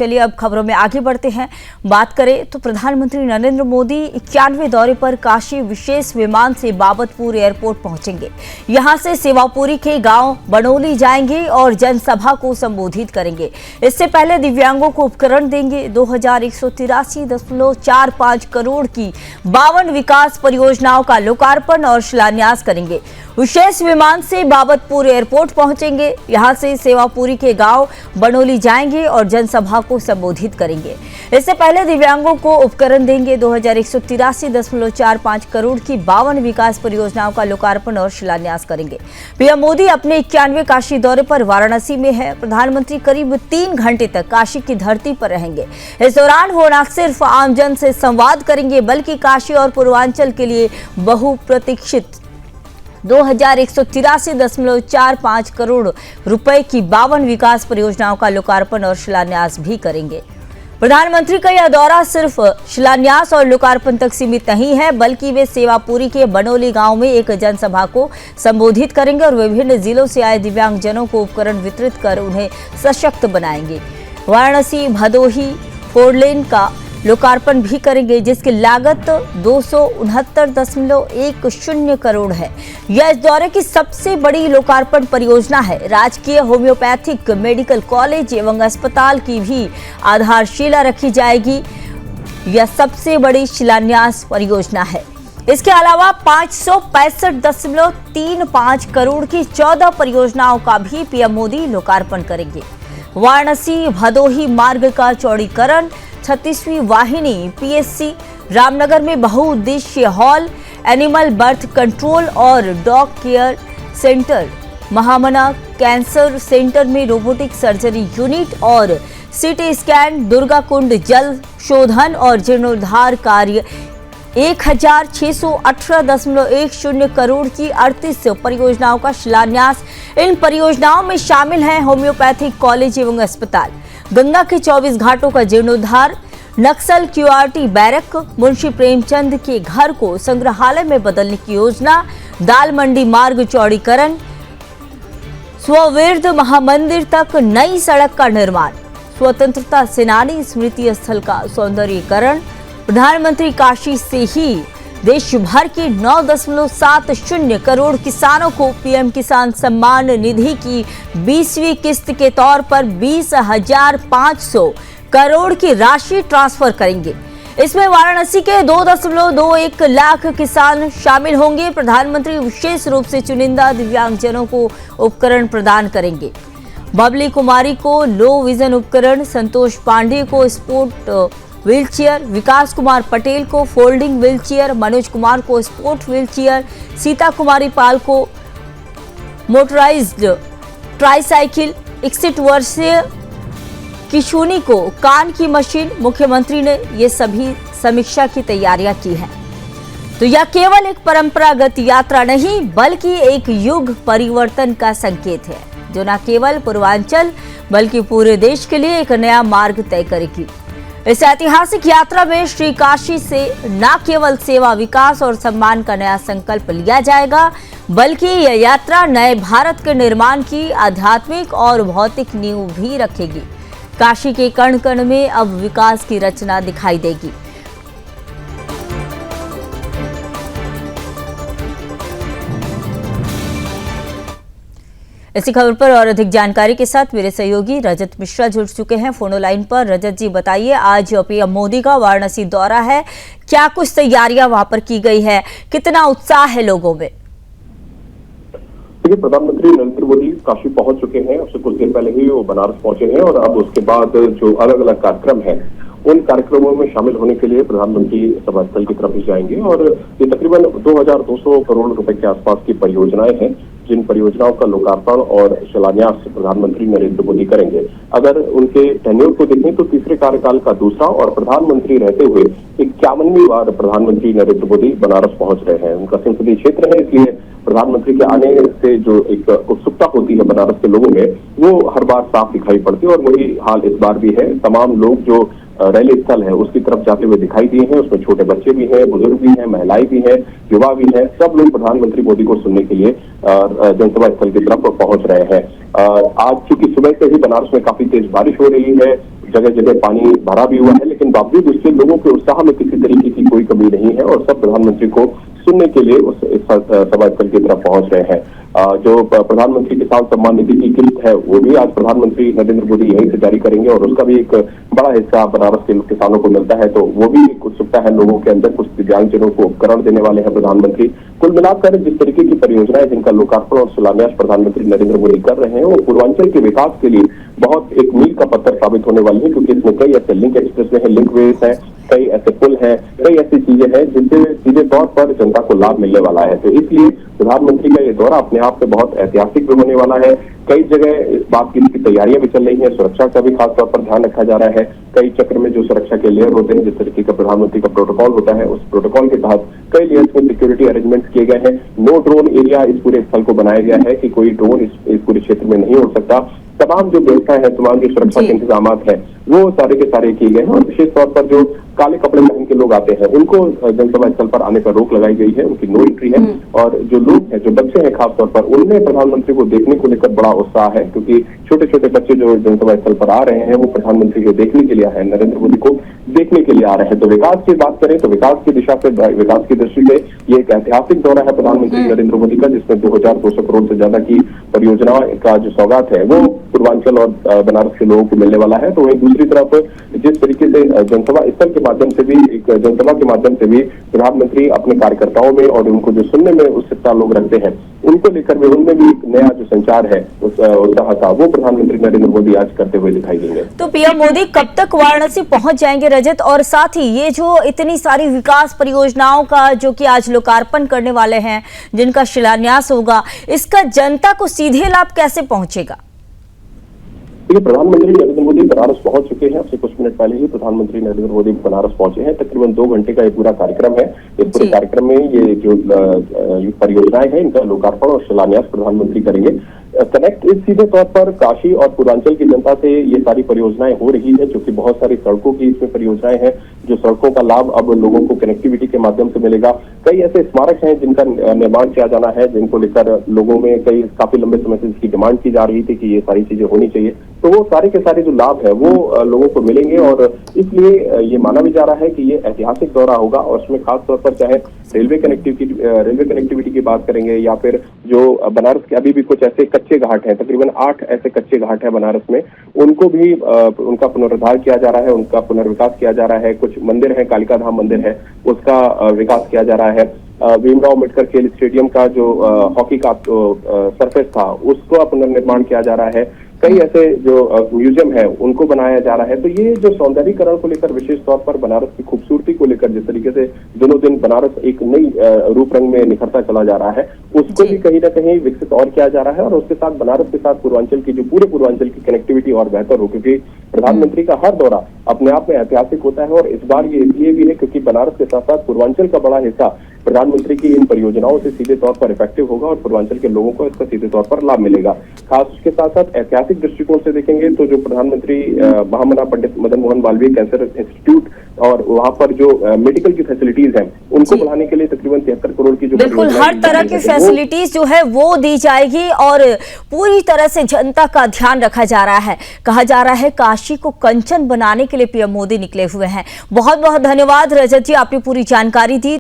चलिए अब खबरों में आगे बढ़ते हैं। बात करें तो प्रधानमंत्री नरेंद्र मोदी 91वें दौरे पर काशी विशेष विमान से बाबतपुर एयरपोर्ट पहुंचेंगे। यहां से सेवापुरी के गांव बनोली जाएंगे और जनसभा को संबोधित करेंगे। इससे पहले दिव्यांगों को उपकरण देंगे। 2183.45 करोड़ की 52 विकास परियोजनाओं का लोकार्पण और शिलान्यास करेंगे। विशेष विमान से बाबतपुर एयरपोर्ट पहुंचेंगे। यहां से सेवापुरी के गांव बनोली जाएंगे और जनसभा को संबोधित करेंगे। इससे पहले दिव्यांगों को उपकरण देंगे। 2183.45 करोड़ की 52 विकास परियोजनाओं का लोकार्पण और शिलान्यास करेंगे। पीएम मोदी अपने 91वें काशी दौरे पर वाराणसी में है। प्रधानमंत्री करीब 3 घंटे तक काशी की धरती पर रहेंगे। इस दौरान वो न सिर्फ आमजन से संवाद करेंगे बल्कि काशी और पूर्वांचल के लिए बहुप्रतीक्षित 2183.45 करोड़ रुपए की 52 विकास परियोजनाओं का लोकार्पण और शिलान्यास भी करेंगे। प्रधानमंत्री का यह दौरा सिर्फ शिलान्यास और लोकार्पण तक सीमित नहीं है, बल्कि वे सेवापुरी के बनोली गांव में एक जनसभा को संबोधित करेंगे और विभिन्न जिलों से आए दिव्यांगजनों को उपकरण वितरित कर उन्हें सशक्त बनाएंगे। वाराणसी भदोही 4 लेन का लोकार्पण भी करेंगे, जिसकी लागत 269.10 करोड़ है। यह इस दौरे की सबसे बड़ी लोकार्पण परियोजना है। राजकीय होम्योपैथिक मेडिकल कॉलेज एवं अस्पताल की भी आधारशिला रखी जाएगी। यह सबसे बड़ी शिलान्यास परियोजना है। इसके अलावा 565.35 करोड़ की 14 परियोजनाओं का भी पीएम मोदी लोकार्पण करेंगे। वाराणसी भदोही मार्ग का चौड़ीकरण, 36वीं वाहिनी पीएससी, रामनगर में बहुउद्देशीय हॉल, एनिमल बर्थ कंट्रोल और डॉग केयर सेंटर, महामना कैंसर सेंटर में रोबोटिक सर्जरी यूनिट और सीटी स्कैन, दुर्गा कुंड जल शोधन और जीर्णोद्धार कार्य, 1618.10 करोड़ की 38 परियोजनाओं का शिलान्यास। इन परियोजनाओं में शामिल हैं होम्योपैथिक कॉलेज एवं अस्पताल, गंगा के 24 घाटों का जीर्णोद्धार, नक्सल क्यूआरटी बैरक, मुंशी प्रेमचंद के घर को संग्रहालय में बदलने की योजना, दाल मंडी मार्ग चौड़ीकरण, स्वविर्द महामंदिर तक नई सड़क का निर्माण, स्वतंत्रता सेनानी स्मृति स्थल का सौंदर्यीकरण। प्रधानमंत्री काशी से ही देश भर के 9.70 करोड़ किसानों को पीएम किसान सम्मान निधि की 20वीं किस्त के तौर पर 20,500 करोड़ की राशि ट्रांसफर करेंगे। इसमें वाराणसी के 2.21 लाख किसान शामिल होंगे। प्रधानमंत्री विशेष रूप से चुनिंदा दिव्यांगजनों को उपकरण प्रदान करेंगे। बबली कुमारी को लो विजन उपकरण, संतोष पांडे को स्पोर्ट व्हीलचेयर, विकास कुमार पटेल को फोल्डिंग व्हीलचेयर, मनोज कुमार को स्पोर्ट व्हीलचेयर, सीता कुमारी पाल को मोटराइज्ड ट्राईसाइकिल, 61 वर्षीय किशुनी को कान की मशीन। मुख्यमंत्री ने ये सभी समीक्षा की तैयारियां की हैं। तो यह केवल एक परंपरागत यात्रा नहीं बल्कि एक युग परिवर्तन का संकेत है, जो न केवल पूर्वांचल बल्कि पूरे देश के लिए एक नया मार्ग तय करेगी। इस ऐतिहासिक यात्रा में श्री काशी से न केवल सेवा, विकास और सम्मान का नया संकल्प लिया जाएगा, बल्कि यह यात्रा नए भारत के निर्माण की आध्यात्मिक और भौतिक नींव भी रखेगी। काशी के कण कण में अब विकास की रचना दिखाई देगी। इसी खबर पर और अधिक जानकारी के साथ मेरे सहयोगी रजत मिश्रा जुड़ चुके हैं फोन लाइन पर। रजत जी बताइए, आज पीएम मोदी का वाराणसी दौरा है, क्या कुछ तैयारियां वहां पर की गई है, कितना उत्साह है लोगों में? देखिए, प्रधानमंत्री नरेंद्र मोदी काशी पहुंच चुके हैं। उससे कुछ देर पहले ही वो बनारस पहुंचे हैं और अब उसके बाद जो अलग अलग कार्यक्रम हैं उन कार्यक्रमों में शामिल होने के लिए प्रधानमंत्री सभा स्थल की तरफ ही जाएंगे। और ये तकरीबन 2200 करोड़ रुपए के आसपास की परियोजनाएं हैं, जिन परियोजनाओं का लोकार्पण और शिलान्यास प्रधानमंत्री नरेंद्र मोदी करेंगे। अगर उनके टेन्योर को देखें तो तीसरे कार्यकाल का दूसरा और प्रधानमंत्री रहते हुए 51वीं बार प्रधानमंत्री नरेंद्र मोदी बनारस पहुंच रहे हैं। उनका संसदीय क्षेत्र है, इसलिए प्रधानमंत्री के आने से जो एक उत्सुकता होती है बनारस के लोगों में, वो हर बार साफ दिखाई पड़ती है और वही हाल इस बार भी है। तमाम लोग जो रैली स्थल है उसकी तरफ जाते हुए दिखाई दिए हैं। उसमें छोटे बच्चे भी हैं, बुजुर्ग भी हैं, महिलाएं भी हैं, युवा भी हैं। सब लोग प्रधानमंत्री मोदी को सुनने के लिए जनसभा स्थल की तरफ पहुंच रहे हैं। आज चूंकि सुबह से ही बनारस में काफी तेज बारिश हो रही है, जगह जगह पानी भरा भी हुआ है, लेकिन बावजूद उसके लोगों के उत्साह में किसी तरीके की कोई कमी नहीं है और सब प्रधानमंत्री को सुनने के लिए उस सभा स्थल की तरफ पहुंच रहे हैं। जो प्रधानमंत्री किसान सम्मान निधि की किस्त है वो भी आज प्रधानमंत्री नरेंद्र मोदी यहीं से जारी करेंगे और उसका भी एक बड़ा हिस्सा बनारस के किसानों को मिलता है, तो वो भी एक उत्सुकता है लोगों के अंदर। कुछ दिव्यांगजनों को उपकरण देने वाले हैं प्रधानमंत्री। कुल मिलाकर जिस तरीके की परियोजनाएं जिनका लोकार्पण और शिलान्यास प्रधानमंत्री नरेंद्र मोदी कर रहे हैं वो पूर्वांचल के विकास के लिए बहुत एक मील का पत्थर साबित होने वाली है, क्योंकि इसमें कई ऐसे लिंक एक्सप्रेस हैं, लिंक वेज है, कई ऐसे पुल हैं, कई ऐसी चीजें हैं जिनसे सीधे तौर पर जनता को लाभ मिलने वाला है। तो इसलिए प्रधानमंत्री का ये दौरा अपने आप में बहुत ऐतिहासिक भी होने वाला है। कई जगह इस बात की तैयारियां भी चल रही हैं, सुरक्षा का भी खास तौर पर ध्यान रखा जा रहा है। कई चक्र में जो सुरक्षा के लेयर होते हैं, जिस तरीके का प्रधानमंत्री का प्रोटोकॉल होता है, उस प्रोटोकॉल के तहत कई लेयर्स में सिक्योरिटी अरेंजमेंट किए गए हैं। नो ड्रोन एरिया इस पूरे स्थल को बनाया गया है कि कोई ड्रोन इस पूरे क्षेत्र में नहीं हो सकता। तमाम जो व्यवस्थाएं हैं, तमाम जो सुरक्षा के इंतजाम हैं, वो सारे के सारे किए गए हैं और विशेष तौर पर जो काले कपड़े पहन के लोग आते हैं उनको जनसभा स्थल पर आने पर रोक लगाई गई है, उनकी नो एंट्री है। और जो लोग हैं, जो बच्चे हैं खासतौर पर, उनमें प्रधानमंत्री को देखने को लेकर बड़ा उत्साह है, क्योंकि छोटे छोटे बच्चे जो जनसभा स्थल पर आ रहे हैं वो प्रधानमंत्री को देखने के लिए आए हैं, नरेंद्र मोदी को देखने के लिए आ रहे हैं। तो विकास की बात करें तो विकास की दिशा से, विकास की दृष्टि से ये एक ऐतिहासिक दौरा है प्रधानमंत्री नरेंद्र मोदी का, जिसमें 2200 करोड़ से ज्यादा की परियोजनाओं का जो सौगात है वो पूर्वांचल और बनारस के लोगों को मिलने वाला है। तो वहीं दूसरी तरफ जिस तरीके से जनसभा स्थल के माध्यम से भी, एक जनसभा के माध्यम से भी प्रधानमंत्री अपने कार्यकर्ताओं में और उनको जो सुनने में उत्सुकता लोग रखते हैं उनको लेकर भी उनमें भी एक नया जो संचार है उत्साह का, वो प्रधानमंत्री नरेंद्र मोदी आज करते हुए दिखाई देंगे। तो पीएम मोदी कब तक वाराणसी पहुंच जाएंगे रजत? और साथ ही ये जो इतनी सारी विकास परियोजनाओं का जो कि आज लोकार्पण करने वाले हैं, जिनका शिलान्यास होगा, इसका जनता को सीधे लाभ कैसे पहुंचेगा? देखिए, प्रधानमंत्री नरेंद्र मोदी बनारस पहुंच चुके हैं। अब से कुछ मिनट पहले ही प्रधानमंत्री नरेंद्र मोदी बनारस पहुंचे हैं। तकरीबन 2 घंटे का ये पूरा कार्यक्रम है। इस पूरे कार्यक्रम में ये जो परियोजनाएं हैं इनका लोकार्पण और शिलान्यास प्रधानमंत्री करेंगे। कनेक्ट इस सीधे तौर पर काशी और पूर्वांचल की जनता से ये सारी परियोजनाएं हो रही है, जो कि बहुत सारी सड़कों की इसमें परियोजनाएं हैं, जो सड़कों का लाभ अब लोगों को कनेक्टिविटी के माध्यम से मिलेगा। कई ऐसे स्मारक हैं जिनका निर्माण किया जाना है, जिनको लेकर लोगों में काफी लंबे समय से इसकी डिमांड की जा रही थी कि ये सारी चीजें होनी चाहिए। तो वो सारे के सारे जो लाभ है वो लोगों को मिलेंगे और इसलिए ये माना भी जा रहा है कि ये ऐतिहासिक दौरा होगा। और उसमें खास तौर पर चाहे रेलवे कनेक्टिविटी की बात करेंगे या फिर जो बनारस के अभी भी कुछ ऐसे कच्चे घाट हैं, तकरीबन 8 ऐसे कच्चे घाट हैं बनारस में, उनको भी उनका पुनरुद्धार किया जा रहा है, उनका पुनर्विकास किया जा रहा है। कुछ मंदिर है, कालिका धाम मंदिर है, उसका विकास किया जा रहा है। भीमराव अम्बेडकर खेल स्टेडियम का जो हॉकी का सरफेस था उसका पुनर्निर्माण किया जा रहा है। कई ऐसे जो म्यूजियम है उनको बनाया जा रहा है। तो ये जो सौंदर्यीकरण को लेकर, विशेष तौर पर बनारस की खूबसूरती को लेकर, जिस तरीके से दिनों दिन बनारस एक नई रूप रंग में निखरता चला जा रहा है, उसको भी कहीं ना कहीं विकसित और किया जा रहा है। और उसके साथ बनारस के साथ पूर्वांचल की, जो पूरे पूर्वांचल की कनेक्टिविटी और बेहतर हो, क्योंकि प्रधानमंत्री का हर दौरा अपने आप में ऐतिहासिक होता है। और इस बार ये इसलिए भी है क्योंकि बनारस के साथ साथ पूर्वांचल का बड़ा हिस्सा प्रधानमंत्री की इन परियोजनाओं से सीधे तौर पर इफेक्टिव होगा और पूर्वांचल के लोगों को इसका सीधे तौर पर लाभ मिलेगा। खास उसके साथ साथ ऐतिहासिक दृष्टिकोण से देखेंगे तो जो प्रधानमंत्री महामना पंडित मदन मोहन मालवीय कैंसर इंस्टीट्यूट और वहां पर जो मेडिकल की फैसिलिटीज हैं उनको बढ़ाने के लिए तकरीबन 73 करोड़ की जो बिल्कुल हर तरह की फैसिलिटीज जो है वो दी जाएगी और पूरी तरह से जनता का ध्यान रखा जा रहा है। कहा जा रहा है काशी को कंचन बनाने के लिए पीएम मोदी निकले हुए हैं। बहुत बहुत धन्यवाद रजत जी, आपने पूरी जानकारी दी।